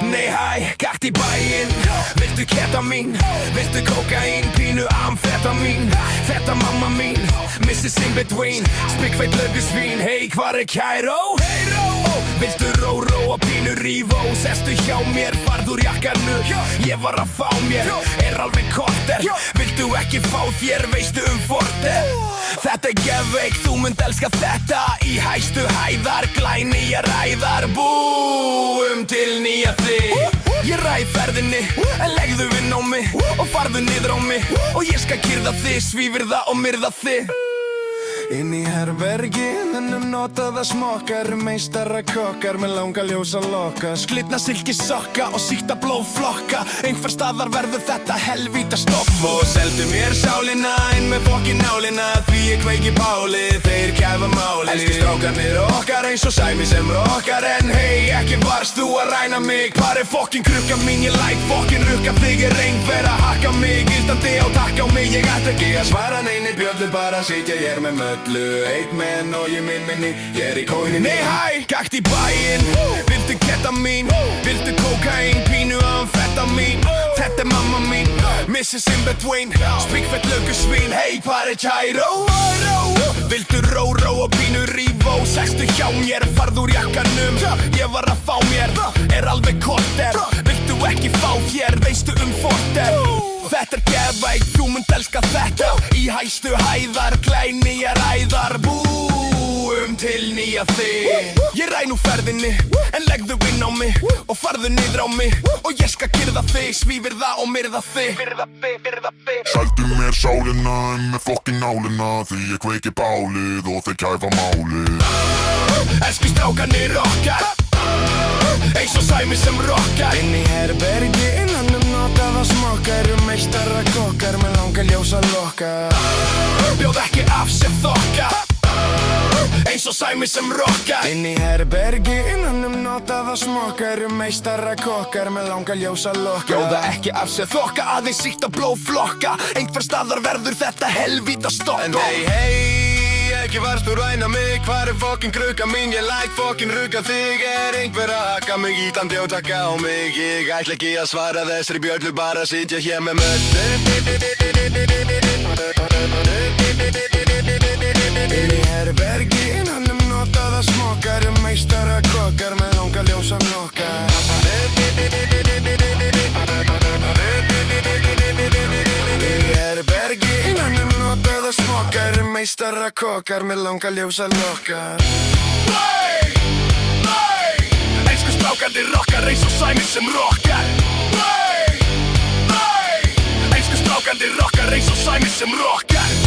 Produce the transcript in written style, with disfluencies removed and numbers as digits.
Nei hæ, gakt í bæinn. Viltu ketamín, viltu kókaín, pínu amfetamín. Þetta mamma mín, Mrs. In Between, spikkfeit lögusvín. Hey, hvar Kæró? Viltu ró og pínu rífó? Sestu hjá mér, farð úr jakkarnu. Ég var að fá mér, alveg korter. Viltu ekki fá þér, veistu forter? Þetta geðveik, þú munt elska þetta. Í hæstu hæðar, glænýjar ræðar. Búum til nýja þig. Ég ræð ferðinni, en legðu inn á mig og farðu niður á mig. Og ég skal kyrða þig, svívirða og myrða þig. Inn í herbergi, notaða smokkar, meistara kokkar með langa ljósa lokka. Sklitna silki sokka og síkta blóðflokka. Einhver staðar verður þetta helvíta stopp. Og seldu mér sálina inn með fokkin nálina. Því ég kveiki bálið, þeir kæfa málið. Elsku strákarnir okkar eins og Sæmi sem rokkar. En hei, ekki varst þú að ræna mig. Hvar fokkin krukka mín, ég læt fokkin rukka þig. Er einhver að hakka mig, ildandi á takk á mig. Ég ætti ekki að svara neini bjöllu, bara sitja hér með möllu. Eitt menn og ég minni, ég í kóinni. Nei hæ, gakt í bæinn. Viltu ketamín, viltu kókaín, pínu amfetamín. Þetta mamma mín, Mrs. In Between, spikkfett lögusvín. Hey, hvar Kæró? Viltu ró og pínu rífó? Sestu hjá mér, farð úr jakkanum. Ég var að fá mér, alveg korter. Viltu ekki fá þér, veistu forter? Þetta geðveik, þú munt elska þetta. Í hæstu hæðar, glænýjar ræðar. Búum til nýja þig. Ég ræð nú ferðinni, en legðu inn á mig og farðu niður á mig. Og ég skal kyrða þig, svívirða og myrða þig. Seldu mér sálina með fokkin nálina. Því ég kveiki bálið og þeir kæfa málið. Elsku strákarnir okkar, eins og Sæmi sem rokkar. Inn í herbergi, notaða smokkar, meistara kokkar með langa ljósa lokka. Bjóð ekki af sér þokka, eins og Sæmi sem rokkar. Inn í herbergi, notaða smokkar, meistara kokkar með langa ljósa lokka. Bjóða ekki af sér þokka, aðeins síkta blóðflokka. Einhver staðar verður þetta helvíta stopp. En hei, ekki varst þú ræna mig. Hvar fokkin krukka mín, ég læt fokkin rukka þig. Er einhver að hakka mig, ítandi og taka á mig. Ég ætla ekki að svara þessari bjöllu, bara sitja hér með möllu. Inn í herbergi, notaða smokkar, meistara kokkar með langa ljósa lokka. Inn í herbergi, notaða smokkar, meistara kokkar með langa ljósa lokka. Elsku strákarnir rokkar, eins og Sæmi sem rokkar. Elsku strákarnir rokkar, eins og Sæmi sem rokkar.